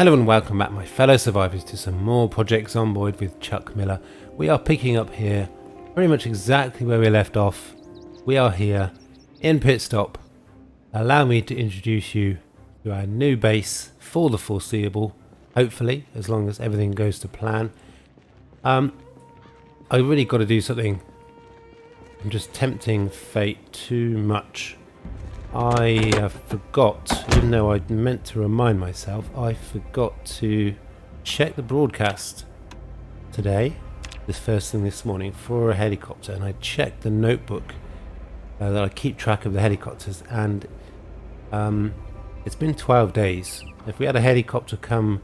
Hello and welcome back, my fellow survivors, to some more Project Zomboid with Chuck Miller. We are picking up here pretty much exactly where we left off. We are here in Pitstop. Allow me to introduce you to our new base for the foreseeable, hopefully, as long as everything goes to plan. I really got to do something. I'm just tempting fate too much. I forgot, even though I meant to remind myself, I forgot to check the broadcast today, this first thing this morning, for a helicopter, and I checked the notebook that I keep track of the helicopters, and it's been 12 days. If we had a helicopter come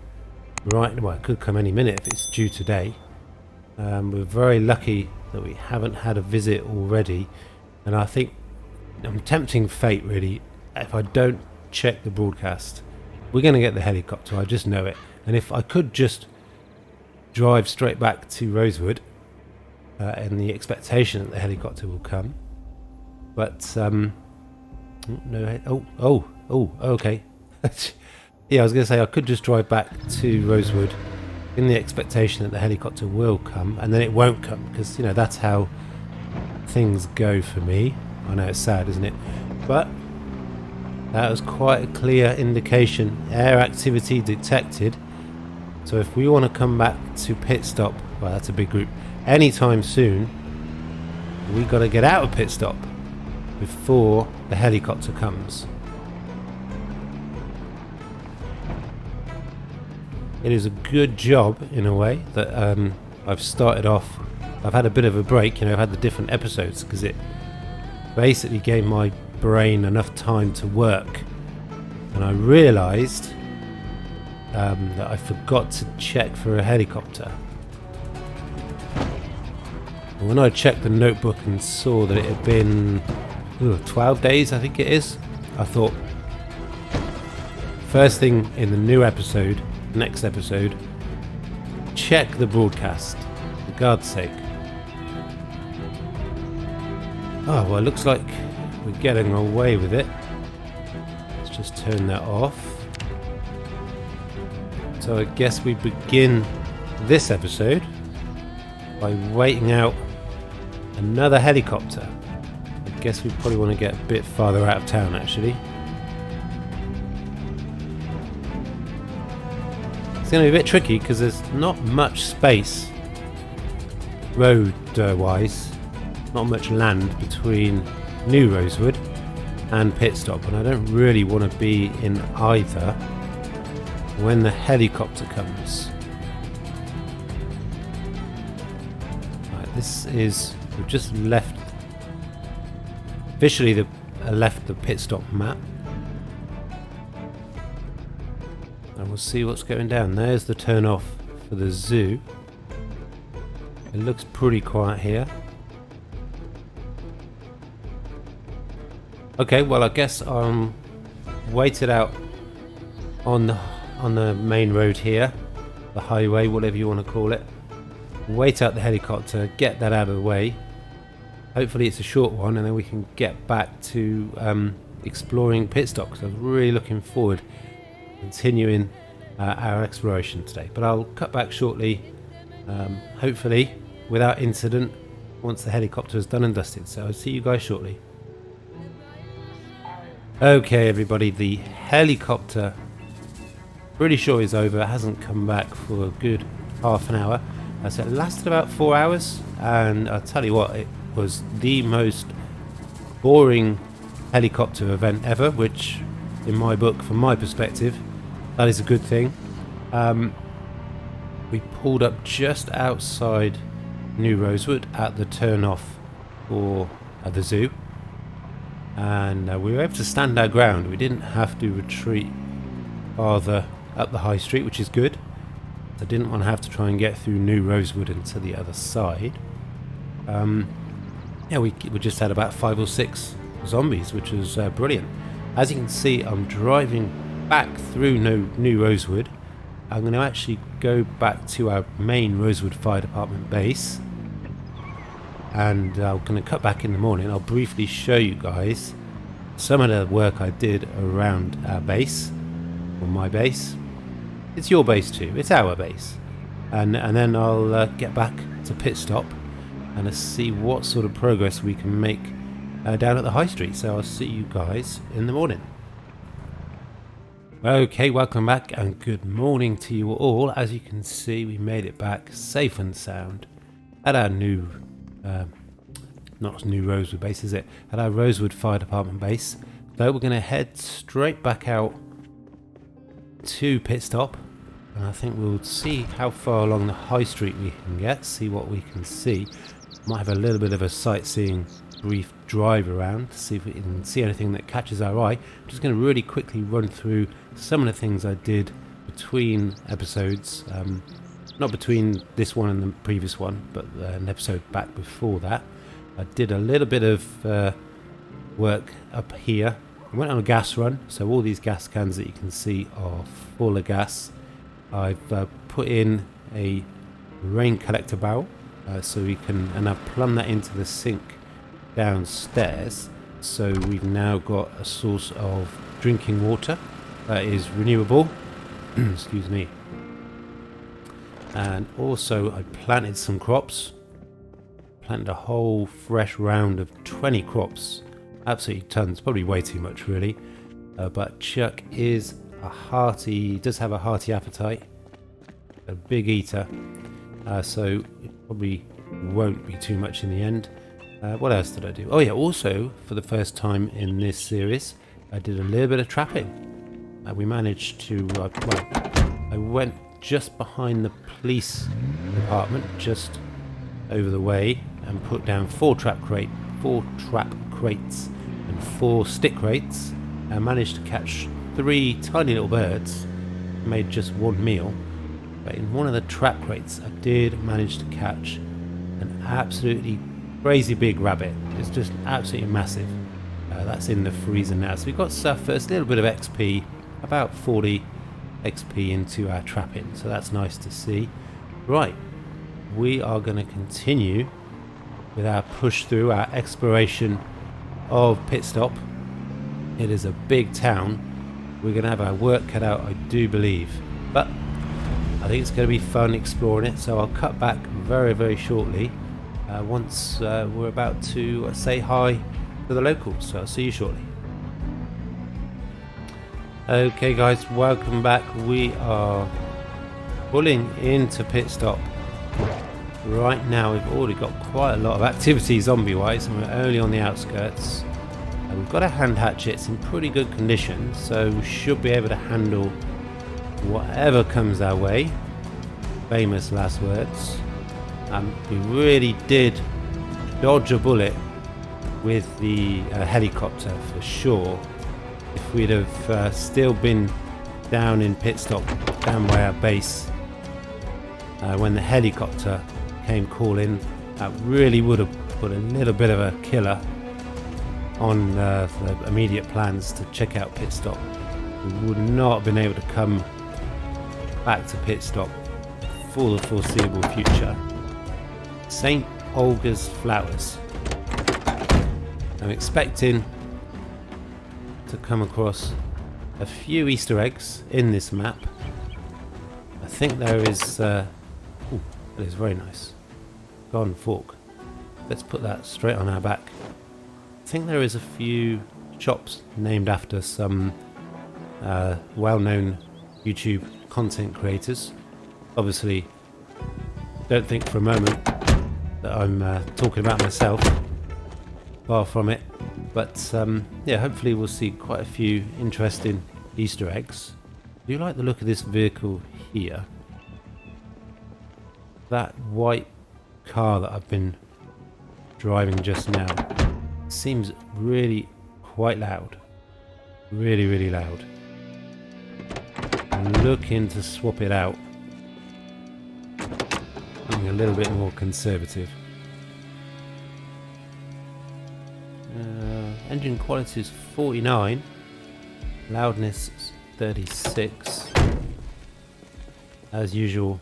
right, well, it could come any minute if it's due today. We're very lucky that we haven't had a visit already, and I think I'm tempting fate, really. If I don't check the broadcast, we're going to get the helicopter. I just know it. And if I could just drive straight back to Rosewood in the expectation that the helicopter will come, but okay. Yeah, I was going to say I could just drive back to Rosewood in the expectation that the helicopter will come, and then it won't come, because that's how things go for me. I know it's sad, isn't it? But that was quite a clear indication. Air activity detected. So if we want to come back to Pitstop, well, that's a big group, anytime soon, we got to get out of Pitstop before the helicopter comes. It is a good job, in a way, that I've started off. I've had a bit of a break, I've had the different episodes, because it basically gave my brain enough time to work, and I realised that I forgot to check for a helicopter. And when I checked the notebook and saw that it had been 12 days, I think it is, I thought, first thing in the new episode, next episode, check the broadcast, for God's sake. Oh, well, it looks like we're getting away with it. Let's just turn that off. So I guess we begin this episode by waiting out another helicopter. I guess we probably want to get a bit farther out of town, actually. It's going to be a bit tricky because there's not much space road-wise. Not much land between New Rosewood and Pitstop, and I don't really want to be in either when the helicopter comes. Right, we've just left, officially left the Pitstop map, and we'll see what's going down. There's the turn off for the zoo. It looks pretty quiet here. Okay, well, I guess I'm waited out on the main road here, the highway, whatever you want to call it. Wait out the helicopter, get that out of the way. Hopefully it's a short one, and then we can get back to exploring Pitstop, because I was really looking forward to continuing our exploration today. But I'll cut back shortly, hopefully without incident, once the helicopter is done and dusted. So I'll see you guys shortly. Okay, everybody, the helicopter, pretty sure is over. It hasn't come back for a good half an hour. So it lasted about 4 hours, and I'll tell you what, it was the most boring helicopter event ever, which in my book, from my perspective, that is a good thing. We pulled up just outside New Rosewood at the turn off for the zoo. And we were able to stand our ground. We didn't have to retreat farther up the high street, which is good. I didn't want to have to try and get through New Rosewood and to the other side. We just had about 5 or 6 zombies, which was brilliant. As you can see, I'm driving back through New Rosewood. I'm going to actually go back to our main Rosewood Fire Department base, and I'm going to cut back in the morning. I'll briefly show you guys some of the work I did around our base, or my base, It's your base too. It's our base. And then I'll get back to Pitstop and see what sort of progress we can make down at the high street. So I'll see you guys in the morning. Okay, welcome back and good morning to you all. As you can see, we made it back safe and sound at our new, not new Rosewood base, is it? At our Rosewood Fire Department base. So we're going to head straight back out to Pitstop, and I think we'll see how far along the high street we can get, see what we can see. Might have a little bit of a sightseeing brief drive around to see if we can see anything that catches our eye. I'm just going to really quickly run through some of the things I did between episodes, not between this one and the previous one, but an episode back before that. I did a little bit of work up here. I went on a gas run, so all these gas cans that you can see are full of gas. I've put in a rain collector barrel, so we can, and I've plumbed that into the sink downstairs, so we've now got a source of drinking water that is renewable. Excuse me. And also I planted some crops. Planted a whole fresh round of 20 crops. Absolutely tons, probably way too much really. But Chuck is does have a hearty appetite. A big eater. So it probably won't be too much in the end. What else did I do? Oh yeah, also for the first time in this series, I did a little bit of trapping. We managed to, I went just behind the police department, just over the way, and put down 4 trap crates and 4 stick crates, and managed to catch 3 tiny little birds. Made just 1 meal, but in one of the trap crates I did manage to catch an absolutely crazy big rabbit. It's just absolutely massive. That's in the freezer now, so we've got first a little bit of XP, about 40 XP into our trapping, so that's nice to see. Right, we are going to continue with our push through, our exploration of Pitstop. It is a big town. We're going to have our work cut out, I do believe, but I think it's going to be fun exploring it, so I'll cut back very, very shortly once we're about to say hi to the locals, so I'll see you shortly. Okay guys, welcome back. We are pulling into Pitstop right now. We've already got quite a lot of activity zombie wise, and we're only on the outskirts. We've got a hand hatchet. It's in pretty good condition, so we should be able to handle whatever comes our way. Famous last words. We really did dodge a bullet with the helicopter for sure. If we'd have still been down in Pitstop, down by our base, when the helicopter came calling, that really would have put a little bit of a killer on the immediate plans to check out Pitstop. We would not have been able to come back to Pitstop for the foreseeable future. St. Olga's Flowers. I'm expecting to come across a few Easter eggs in this map. I think there is that is very nice. Garden fork. Let's put that straight on our back. I think there is a few shops named after some well-known YouTube content creators. Obviously, don't think for a moment that I'm talking about myself. Far from it. But yeah, hopefully we'll see quite a few interesting Easter eggs. I do like the look of this vehicle here. That white car that I've been driving just now seems really quite loud. Really, really loud. I'm looking to swap it out. Being a little bit more conservative. Engine quality is 49, loudness is 36. As usual,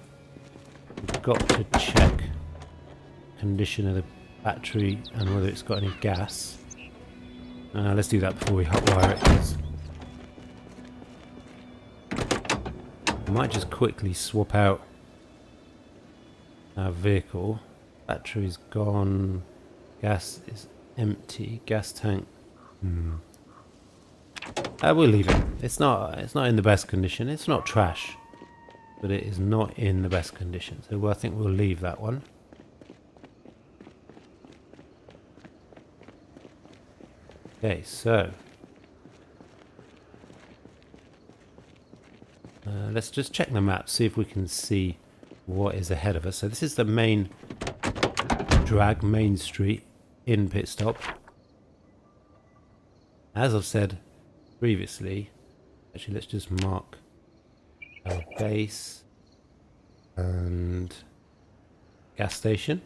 we've got to check condition of the battery and whether it's got any gas. Let's do that before we hotwire it. might just quickly swap out our vehicle. Battery's gone. Gas is empty. Gas tank. We'll leave it. It's not in the best condition. It's not trash, but it is not in the best condition. So I think we'll leave that one. Okay, so let's just check the map, see if we can see what is ahead of us. So this is the main main street in Pitstop. As I've said previously, actually let's just mark our base and gas station.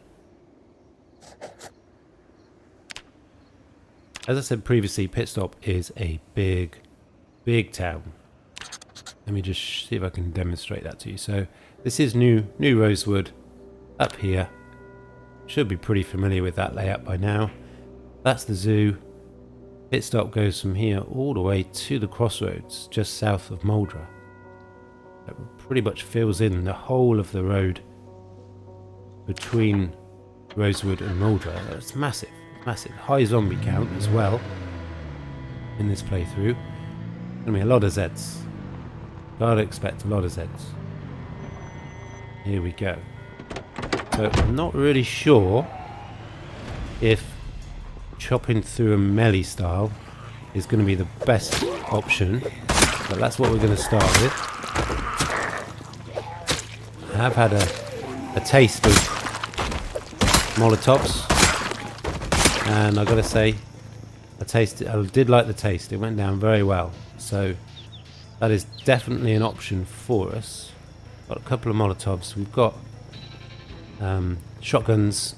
As I said previously, Pitstop is a big town. Let me just see if I can demonstrate that to you. So this is New Rosewood up here. Should be pretty familiar with that layout by now. That's the zoo. Pitstop goes from here all the way to the crossroads just south of Muldra. It pretty much fills in the whole of the road between Rosewood and Muldra. It's massive. Massive. High zombie count as well in this playthrough. Gonna be a lot of Zeds. Gotta expect a lot of Zeds. Here we go. So I'm not really sure if chopping through a melee style is going to be the best option, but that's what we're going to start with. I have had a taste of Molotovs, and I've got to say, I did like the taste. It went down very well, so that is definitely an option for us. Got a couple of Molotovs. We've got shotguns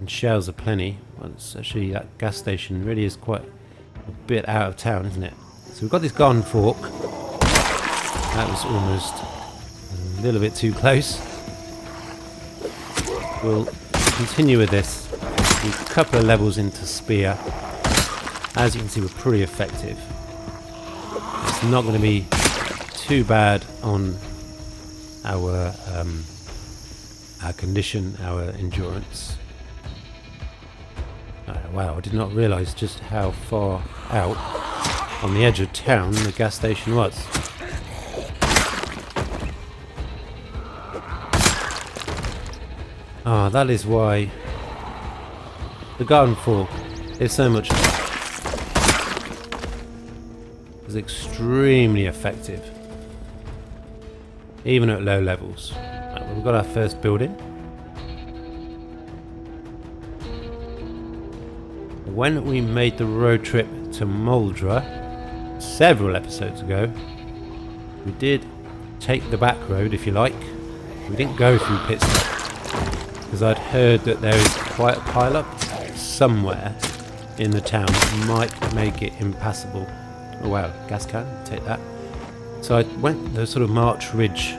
and shells aplenty. Well, it's actually, that gas station really is quite a bit out of town, isn't it? So we've got this garden fork. That was almost a little bit too close. We'll continue with this. We're a couple of levels into spear. As you can see, we're pretty effective. It's not going to be too bad on our condition, our endurance. Wow, I did not realise just how far out on the edge of town the gas station was. That is why the garden fork is so much fun. It's extremely effective, even at low levels. Right, we've got our first building. When we made the road trip to Muldra several episodes ago, we did take the back road, if you like. We didn't go through Pitstop because I'd heard that there is quite a pile-up somewhere in the town that might make it impassable. Oh wow, gas can, take that. So I went the sort of March Ridge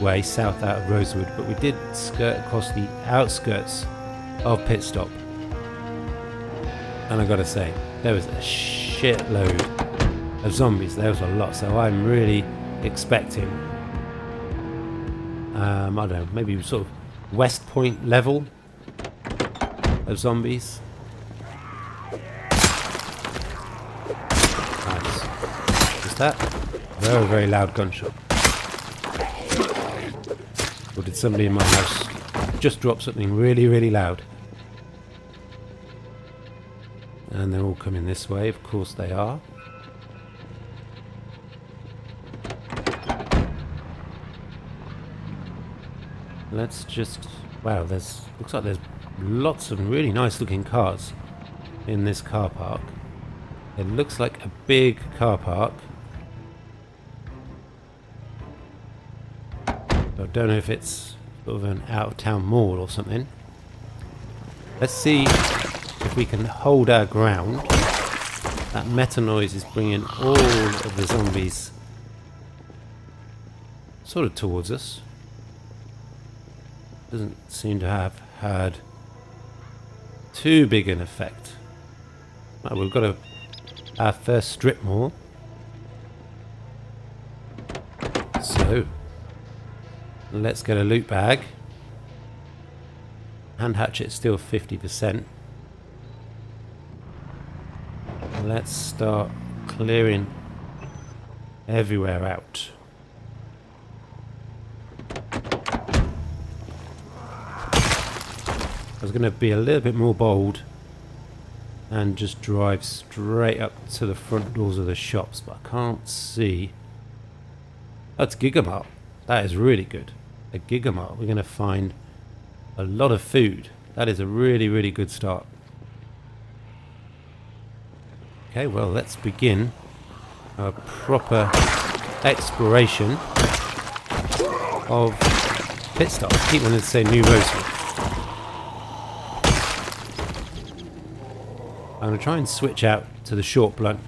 way south out of Rosewood, but we did skirt across the outskirts of Pitstop. And I gotta say, there was a shitload of zombies. There was a lot, so I'm really expecting, I don't know, maybe sort of West Point level of zombies. Nice. Just that. Very, very loud gunshot. Or did somebody in my house just drop something really, really loud? And they're all coming this way, of course they are. Let's just... wow, looks like there's lots of really nice looking cars in this car park. It looks like a big car park. I don't know if it's sort of an out of town mall or something. Let's see if we can hold our ground. That meta noise is bringing all of the zombies sort of towards us. Doesn't seem to have had too big an effect. Right, we've got our first strip mall. So So, let's get a loot bag. Hand hatchet's still 50%. Let's start clearing everywhere out. I was going to be a little bit more bold and just drive straight up to the front doors of the shops, but I can't see. That's Gigamart. That is really good. A Gigamart. We're going to find a lot of food. That is a really, really good start. Okay, well, let's begin our proper exploration of Pitstop. I keep wanting to say New Rosewood. I'm going to try and switch out to the short blunt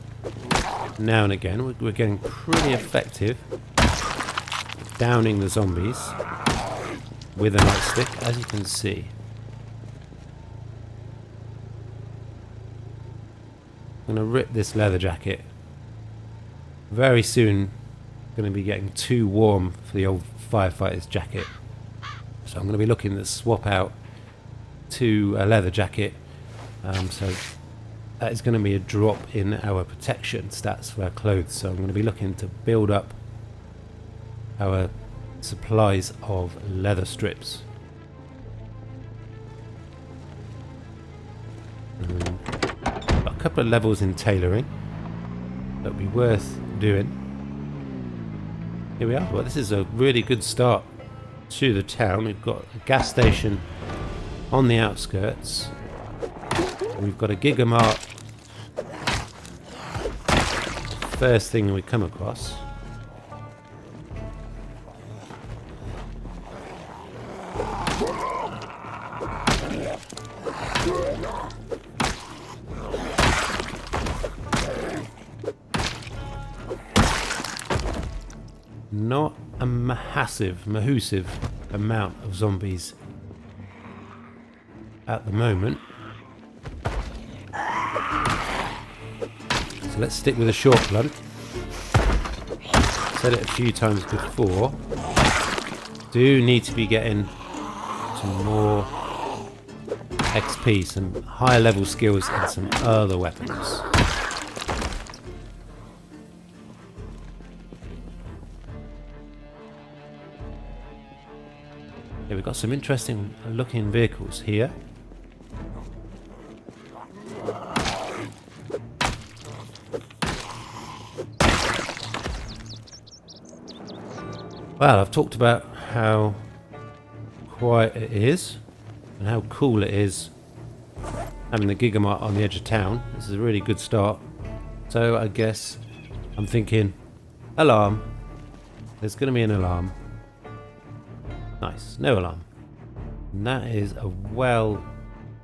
now and again. We're getting pretty effective downing the zombies with a nightstick, as you can see. I'm going to rip this leather jacket. Very soon, going to be getting too warm for the old firefighter's jacket. So I'm going to be looking to swap out to a leather jacket. So that is going to be a drop in our protection stats for our clothes. So I'm going to be looking to build up our supplies of leather strips. Got a couple of levels in tailoring that would be worth doing. Here we are. Well, this is a really good start to the town. We've got a gas station on the outskirts. We've got a Gigamart. First thing we come across. Not a massive amount of zombies at the moment. So let's stick with a short blunt. Said it a few times before. Do need to be getting some more XP, some higher level skills and some other weapons. Yeah, we've got some interesting looking vehicles here. Well, I've talked about how quiet it is and how cool it is having the Gigamart on the edge of town. This is a really good start. So I guess I'm thinking alarm. There's going to be an alarm. Nice, no alarm. And that is a well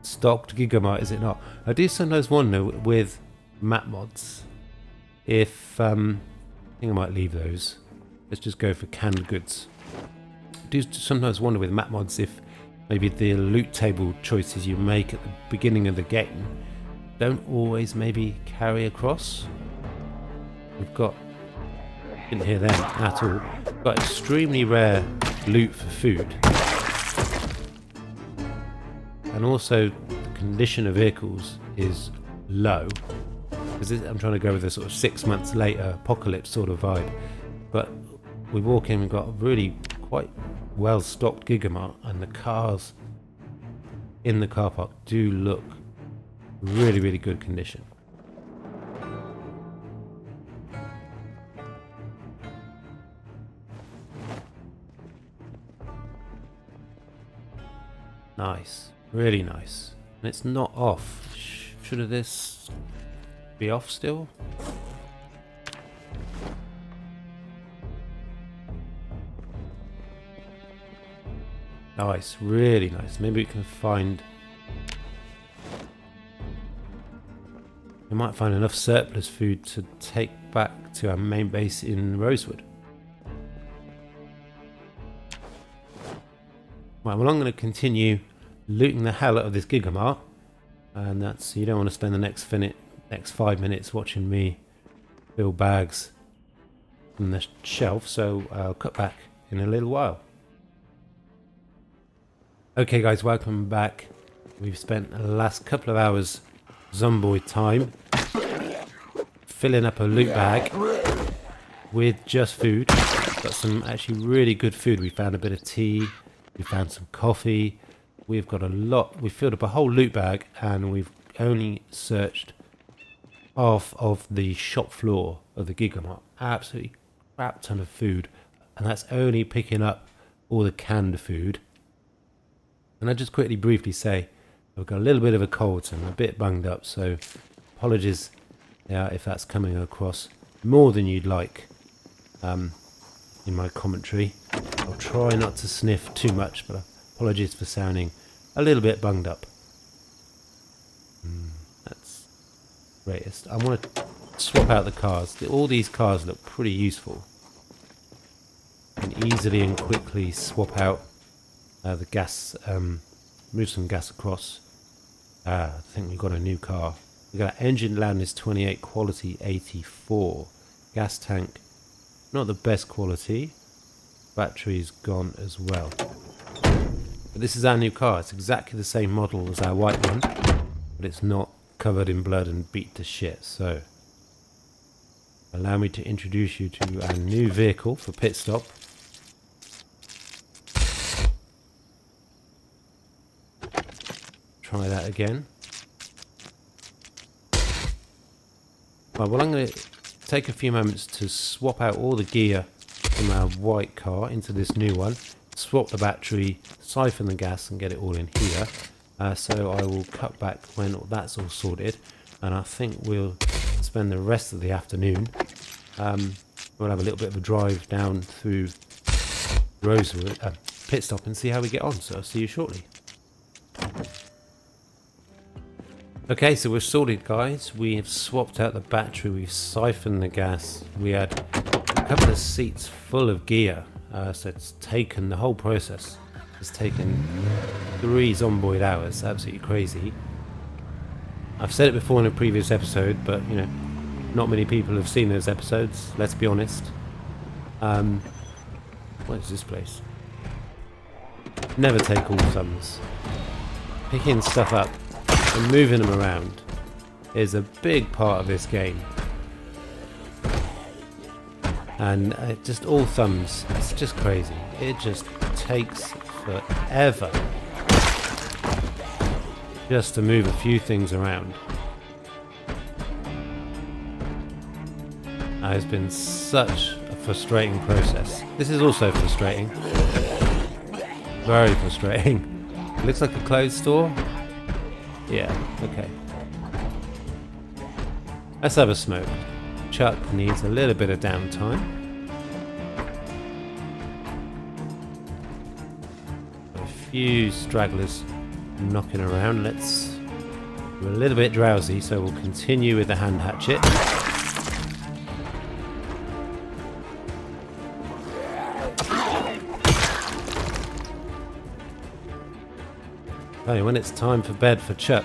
stocked Gigamart, is it not? I do sometimes wonder with map mods if I think I might leave those. Let's just go for canned goods. I do sometimes wonder with map mods if maybe the loot table choices you make at the beginning of the game don't always maybe carry across. We've got, didn't hear them at all, got extremely rare loot for food. And also the condition of vehicles is low. Because I'm trying to go with a sort of 6 months later apocalypse sort of vibe. But we walk in, we've got a really quite well stocked Gigamart, and the cars in the car park do look really, really good condition. Nice, really nice. And it's not off. Should have this be off still? Nice, really nice. Maybe we can find... we might find enough surplus food to take back to our main base in Rosewood. Right, well, I'm going to continue looting the hell out of this Gigamart. And that's... you don't want to spend the next 5 minutes watching me fill bags from the shelf, so I'll cut back in a little while. Okay guys, welcome back. We've spent the last couple of hours Zomboid time filling up a loot bag with just food. Got some actually really good food. We found a bit of tea, we found some coffee. We've got a lot. We filled up a whole loot bag and we've only searched half of the shop floor of the Gigamart. Absolutely crap ton of food, and that's only picking up all the canned food. And I just quickly briefly say I've got a little bit of a cold, so I'm a bit bunged up, so apologies if that's coming across more than you'd like in my commentary. I'll try not to sniff too much, but apologies for sounding a little bit bunged up. That's greatest. I want to swap out the cars. All these cars look pretty useful. And easily and quickly swap out the gas, move some gas across. I think we've got a new car. We've got engine loudness 28, quality 84. Gas tank, not the best quality. Battery's gone as well. But this is our new car. It's exactly the same model as our white one, but it's not covered in blood and beat to shit. So, allow me to introduce you to our new vehicle for Pitstop. Try that again. Right, well, I'm going to take a few moments to swap out all the gear from our white car into this new one, swap the battery, siphon the gas and get it all in here. So I will cut back when that's all sorted, and I think we'll spend the rest of the afternoon. We'll have a little bit of a drive down through Rosewood, Pitstop, and see how we get on. So I'll see you shortly. Okay, so we're sorted, guys. We have swapped out the battery, we've siphoned the gas. We had a couple of seats full of gear, so it's taken the whole process. It's taken 3 Zomboid hours, absolutely crazy. I've said it before in a previous episode, but you know, not many people have seen those episodes, let's be honest. What is this place? Never take all thumbs. Picking stuff up and moving them around is a big part of this game. And just all thumbs, it's just crazy. It just takes forever just to move a few things around. It's been such a frustrating process. This is also frustrating. Very frustrating. Looks like a clothes store. Yeah, okay. Let's have a smoke. Chuck needs a little bit of downtime. A few stragglers knocking around. We're a little bit drowsy, so we'll continue with the hand hatchet. When it's time for bed for Chuck,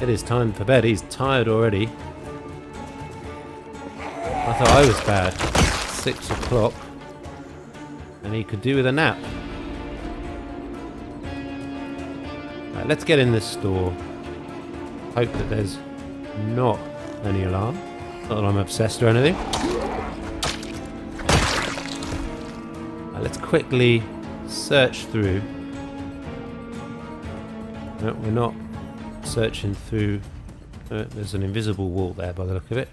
it is time for bed. He's tired already. I thought I was bad. 6 o'clock, and he could do with a nap. Right, let's get in this store. Hope that there's not any alarm. Not that I'm obsessed or anything. Right, let's quickly search through. No, we're not searching through. There's an invisible wall there by the look of it.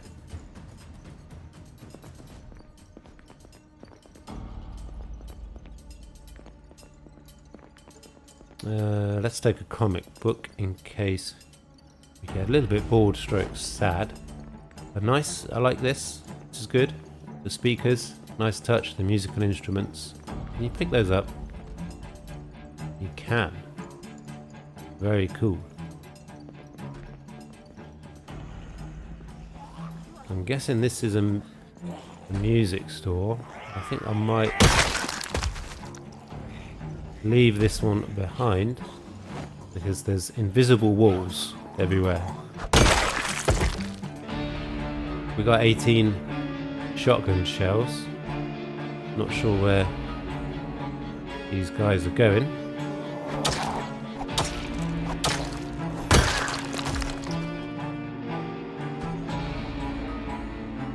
Let's take a comic book in case we get a little bit bored stroke sad. But nice, I like this. This is good. The speakers, nice touch, the musical instruments. Can you pick those up? You can. Very cool. I'm guessing this is a music store. I think I might leave this one behind because there's invisible walls everywhere. We got 18 shotgun shells. Not sure where these guys are going.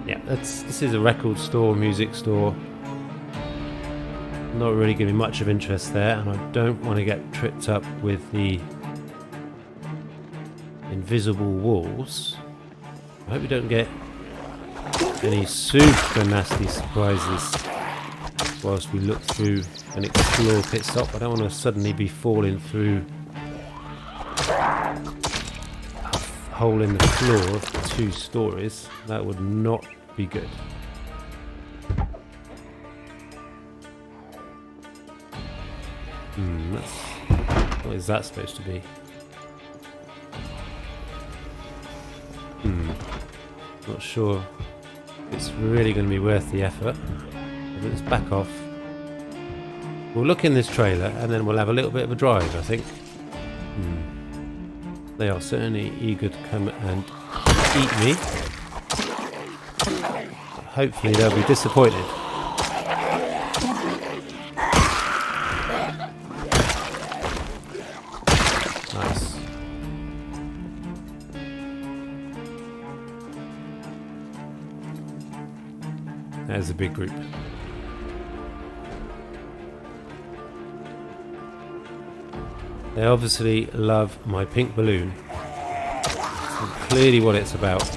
Yeah, this is a record store, music store. Not really giving much of interest there, and I don't want to get tripped up with the invisible walls. I hope we don't get any super nasty surprises whilst we look through and explore Pitstop. I don't want to suddenly be falling through a hole in the floor of 2 stories. That would not be good. What is that supposed to be? Not sure it's really going to be worth the effort. Let's back off. We'll look in this trailer and then we'll have a little bit of a drive, I think. They are certainly eager to come and eat me. Hopefully they'll be disappointed. Nice. There's a big group. They obviously love my pink balloon. That's clearly what it's about.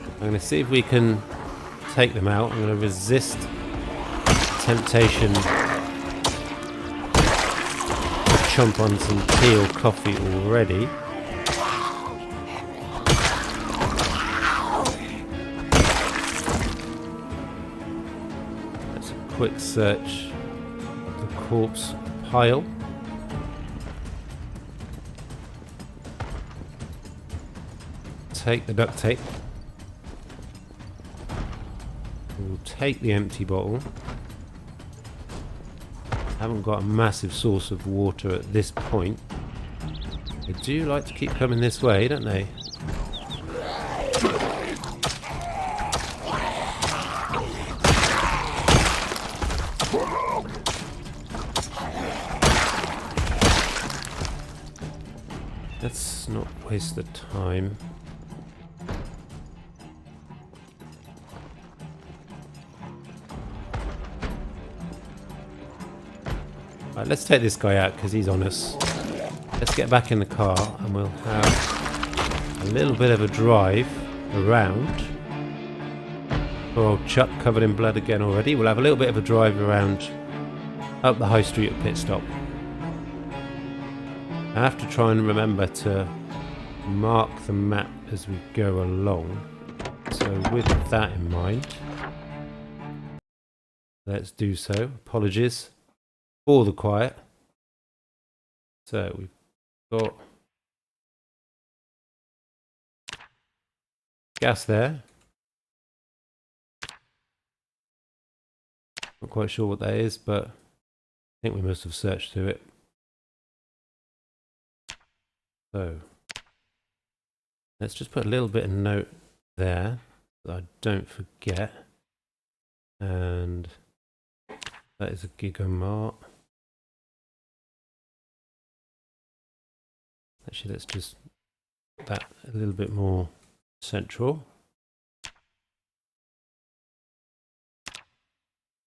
I'm going to see if we can take them out. I'm going to resist temptation to chomp on some tea or coffee already. That's a quick search of the corpse pile. Take the duct tape. We'll take the empty bottle. Haven't got a massive source of water at this point. They do like to keep coming this way, don't they? Let's not waste the time. Right, let's take this guy out because he's on us. Let's get back in the car and we'll have a little bit of a drive around. Poor old Chuck covered in blood again already. We'll have a little bit of a drive around up the high street at Pitstop. I have to try and remember to mark the map as we go along. So with that in mind, let's do so. Apologies for the quiet. So we've got gas there. Not quite sure what that is, but I think we must have searched through it. So let's just put a little bit of note there so I don't forget. And that is a Gigamart. Actually, let's just put that a little bit more central.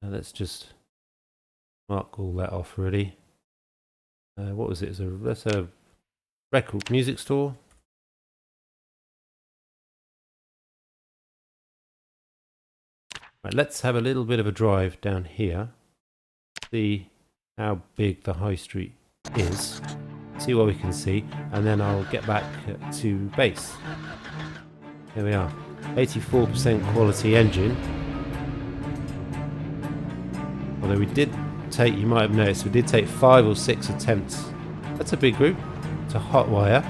Now let's just mark all that off really. What was it? That's a record music store. Right, let's have a little bit of a drive down here. See how big the high street is. See what we can see, and then I'll get back to base. Here we are. 84% quality engine. Although we did take, you might have noticed, we did take 5 or 6 attempts. That's a big group. To hotwire.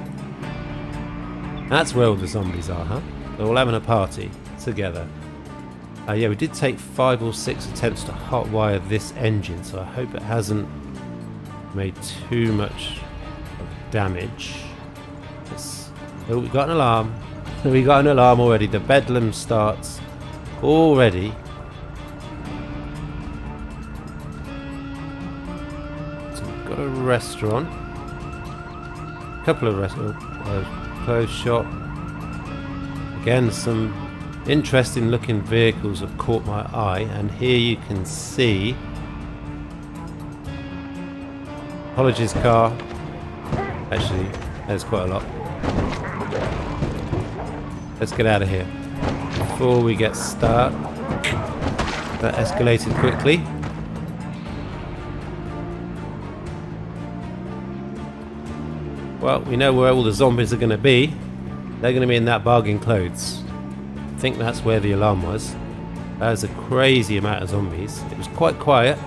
That's where all the zombies are, huh? They're all having a party together. Yeah, we did take 5 or 6 attempts to hotwire this engine, so I hope it hasn't made too much of damage. Let's Oh, we got an alarm. We got an alarm already. The bedlam starts already. So we've got a restaurant. A couple of restaurants. Clothes shop. Again, some interesting looking vehicles have caught my eye. And here you can see Apologies car. Actually, there's quite a lot. Let's get out of here before we get stuck. That escalated quickly. Well, we know where all the zombies are going to be. They're going to be in that bargain clothes. I think that's where the alarm was. There's a crazy amount of zombies. It was quite quiet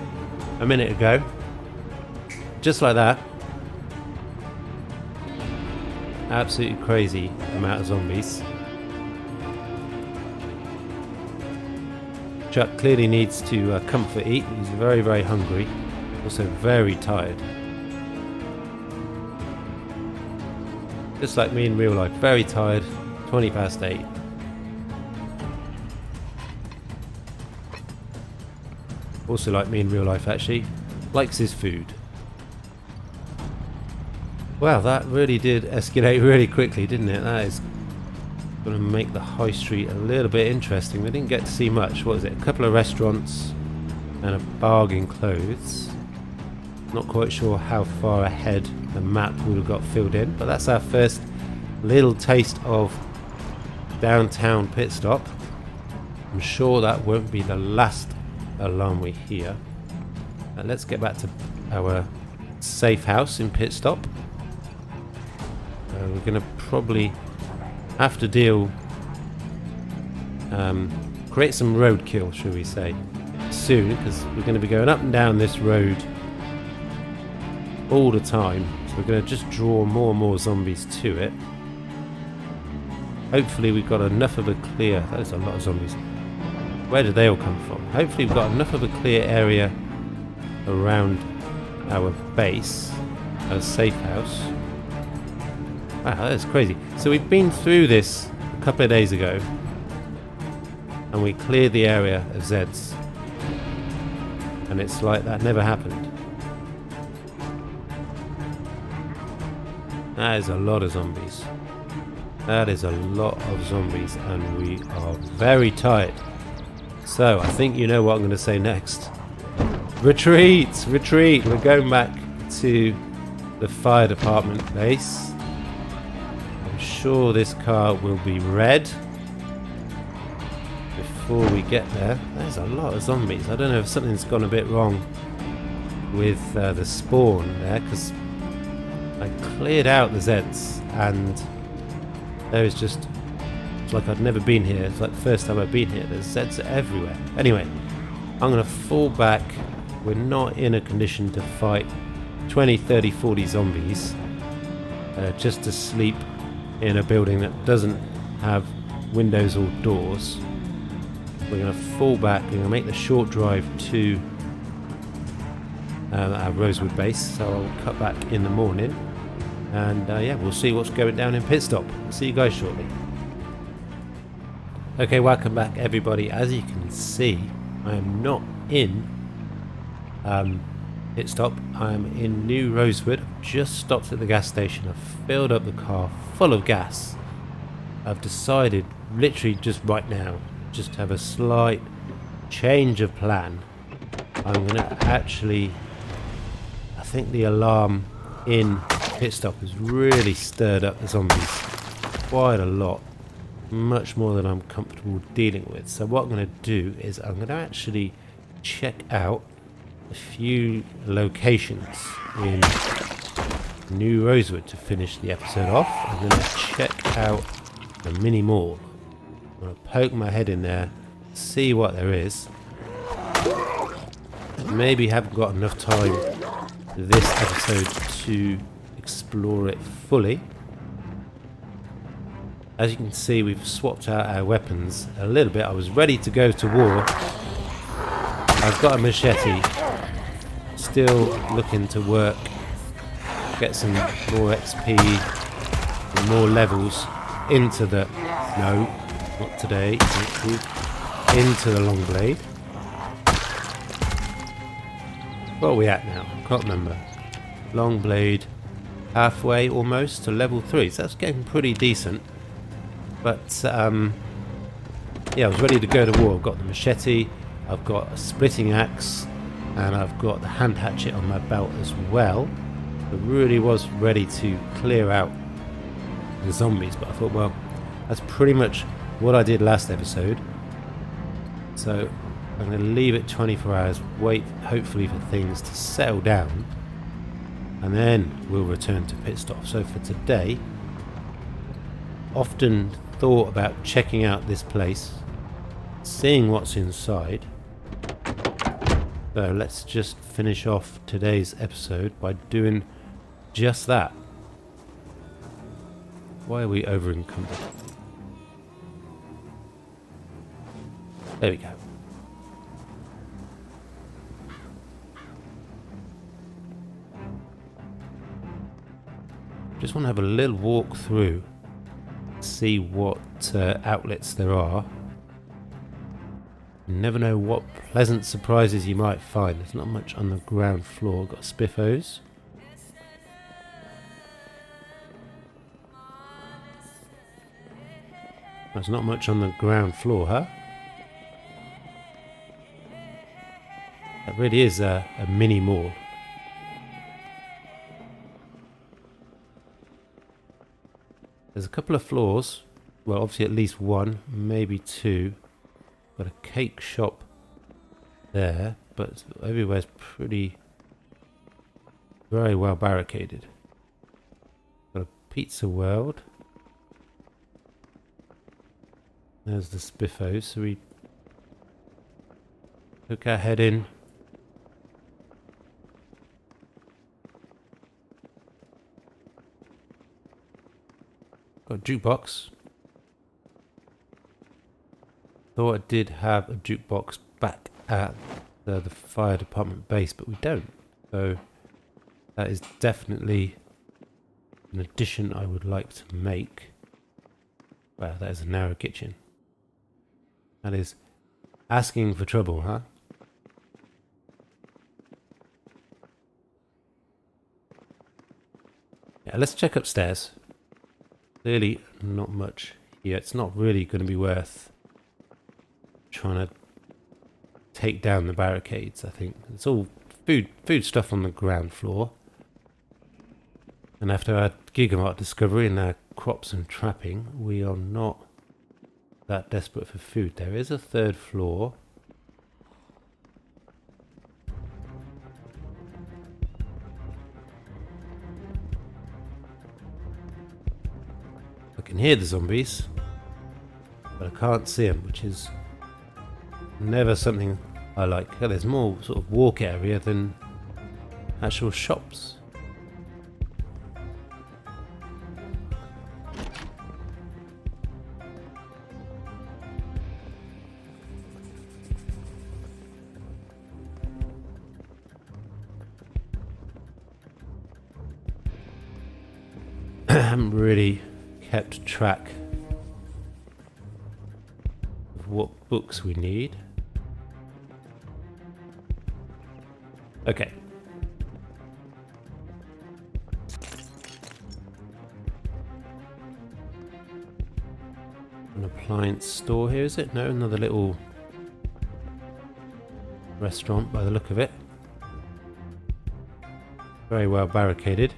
a minute ago. Just like that. Absolutely crazy amount of zombies. Chuck clearly needs to comfort eat. He's very, very hungry. Also very tired. Just like me in real life. Very tired. 20 past 8. Also like me in real life actually. Likes his food. Wow, that really did escalate really quickly, didn't it? That is going to make the high street a little bit interesting. We didn't get to see much. What was it? A couple of restaurants and a bargain clothes. Not quite sure how far ahead the map would have got filled in, but that's our first little taste of downtown Pitstop. I'm sure that won't be the last alarm we hear. Let's get back to our safe house in Pitstop. We're going to probably have to create some roadkill, shall we say, soon, because we're going to be going up and down this road all the time. So we're going to just draw more and more zombies to it. Hopefully we've got enough of a clear... There's a lot of zombies. Where did they all come from? Hopefully we've got enough of a clear area around our base, our safe house. Wow, that's crazy. So we've been through this a couple of days ago and we cleared the area of Zeds, and it's like that never happened. That is a lot of zombies. That is a lot of zombies, and we are very tired. So I think you know what I'm going to say next. Retreat! Retreat! We're going back to the fire department base. I'm sure this car will be red before we get there. There's a lot of zombies. I don't know if something's gone a bit wrong with the spawn there, because I cleared out the Zeds and there is just... It's like I'd never been here. It's like the first time I've been here. There's Zeds everywhere. Anyway, I'm going to fall back. We're not in a condition to fight 20, 30, 40 zombies just to sleep in a building that doesn't have windows or doors. We're going to fall back. We're going to make the short drive to our Rosewood base. So I'll cut back in the morning. And yeah, we'll see what's going down in Pitstop. See you guys shortly. Okay, welcome back everybody. As you can see, I am not in Pitstop. I am in New Rosewood. I've just stopped at the gas station. I've filled up the car full of gas. I've decided literally just right now, just to have a slight change of plan. I'm going to actually... I think the alarm in Pitstop has really stirred up the zombies quite a lot. Much more than I'm comfortable dealing with. So what I'm going to do is I'm going to actually check out a few locations in New Rosewood to finish the episode off. I'm going to check out the mini mall. I'm going to poke my head in there, see what there is. Maybe haven't got enough time this episode to explore it fully. As you can see, we've swapped out our weapons a little bit. I was ready to go to war. I've got a machete. Still looking to work, get some more XP and more levels into the... No, not today. Thank you. Into the long blade. What are we at now? Can't remember. Long blade, halfway almost to level 3. So that's getting pretty decent. But yeah, I was ready to go to war. I've got the machete, I've got a splitting axe, and I've got the hand hatchet on my belt as well. I really was ready to clear out the zombies, but I thought, well, that's pretty much what I did last episode. So I'm going to leave it 24 hours, wait hopefully for things to settle down, and then we'll return to Pitstop. So for today, often thought about checking out this place, seeing what's inside. So let's just finish off today's episode by doing just that. Why are we over encumbered? There we go. Just want to have a little walk through, see what outlets there are. You never know what pleasant surprises you might find. There's not much on the ground floor. Got spiffos. There's not much on the ground floor, huh? That really is a mini mall. There's a couple of floors. Well, obviously at least one, maybe two. Got a cake shop there, but everywhere's very well barricaded. Got a pizza world. There's the spiffos, so we took our head in. Got a jukebox. Thought I did have a jukebox back at the fire department base, but we don't. So that is definitely an addition I would like to make. Wow, that is a narrow kitchen. That is asking for trouble, huh? Yeah, let's check upstairs. Clearly not much here. It's not really going to be worth trying to take down the barricades, I think. It's all food stuff on the ground floor. And after our Gigamark discovery and our crops and trapping, we are not that desperate for food. There is a third floor. I can hear the zombies, but I can't see them, which is never something I like. Oh, there's more sort of walk area than actual shops. I haven't really kept track of what books we need. Okay. An appliance store here, is it? No, another little restaurant by the look of it. Very well barricaded.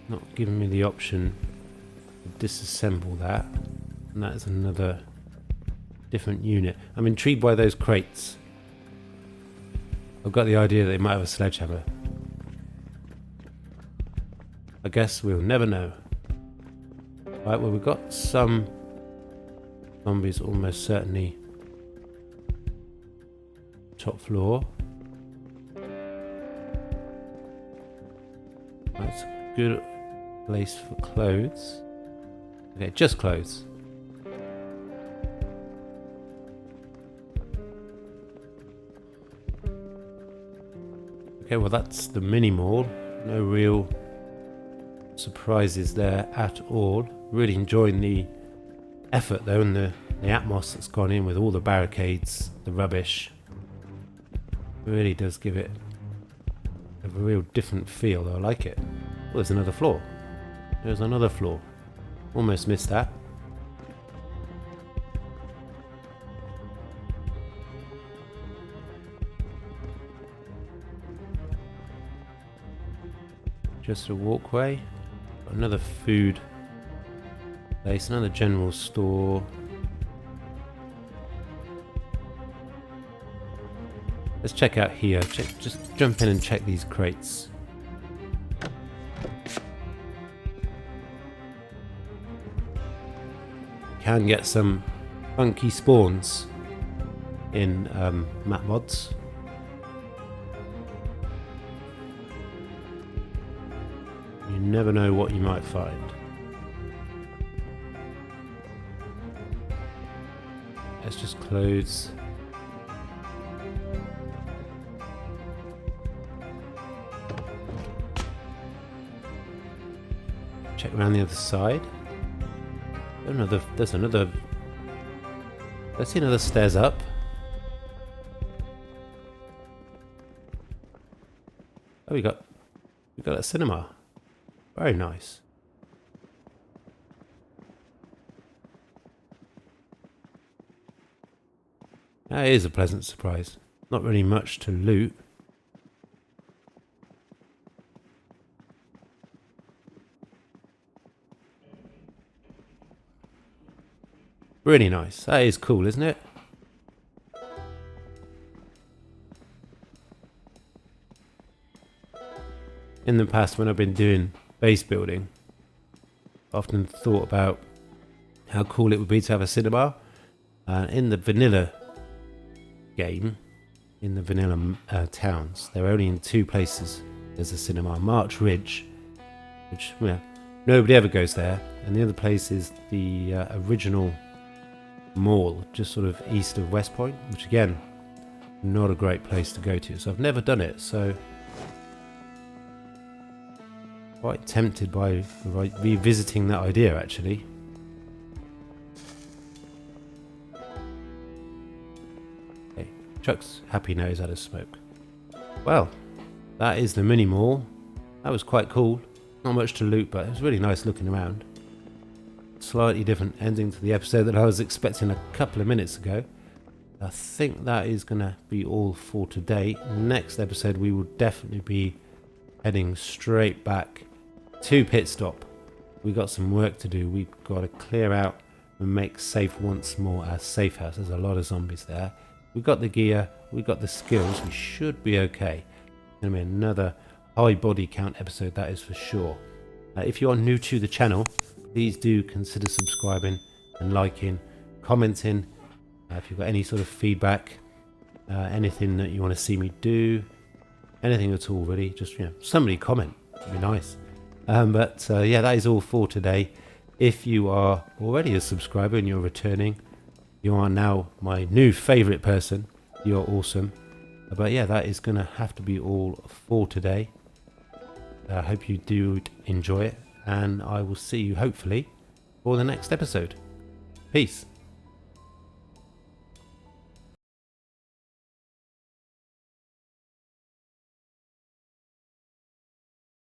Not giving me the option to disassemble that, and that is another different unit. I'm intrigued by those crates. I've got the idea that they might have a sledgehammer. I guess we'll never know. Right, well, we've got some zombies almost certainly top floor. That's a good place for clothes. Okay, just clothes. Okay, well that's the mini mall. No real surprises there at all. Really enjoying the effort though, and the atmos that's gone in with all the barricades, the rubbish. Really does give it a real different feel though. I like it. Oh, there's another floor. There's another floor. Almost missed that. Just a walkway. Another food place, another general store. Let's check out here. Just jump in and check these crates. Can get some funky spawns in map mods. You never know what you might find. Let's just close. Check around the other side. There's another. Let's see another stairs up. Oh, we got a cinema. Very nice. That is a pleasant surprise. Not really much to loot. Really nice. That is cool, isn't it? In the past, when I've been doing base building, I often thought about how cool it would be to have a cinema. In the vanilla game, in the vanilla towns, they're only in two places. There's a cinema, March Ridge, which nobody ever goes there, and the other place is the original mall, just sort of east of West Point, which again, not a great place to go to. So I've never done it, so quite tempted by revisiting that idea actually. Okay, Chuck's happy now he's had a smoke. Well, that is the mini mall. That was quite cool. Not much to loot, but it was really nice looking around. Slightly different ending to the episode that I was expecting a couple of minutes ago. I think that is going to be all for today. Next episode we will definitely be heading straight back to Pitstop. We got some work to do. We've got to clear out and make safe once more our safe house. There's a lot of zombies there. We've got the gear, we've got the skills, we should be okay. It's going to be another high body count episode, that is for sure. If you are new to the channel, please do consider subscribing and liking, commenting. If you've got any sort of feedback, anything that you want to see me do, anything at all really, just somebody comment, it'd be nice. Yeah, that is all for today. If you are already a subscriber and you're returning, you are now my new favourite person. You're awesome. But yeah, that is going to have to be all for today. I hope you do enjoy it, and I will see you hopefully for the next episode. Peace.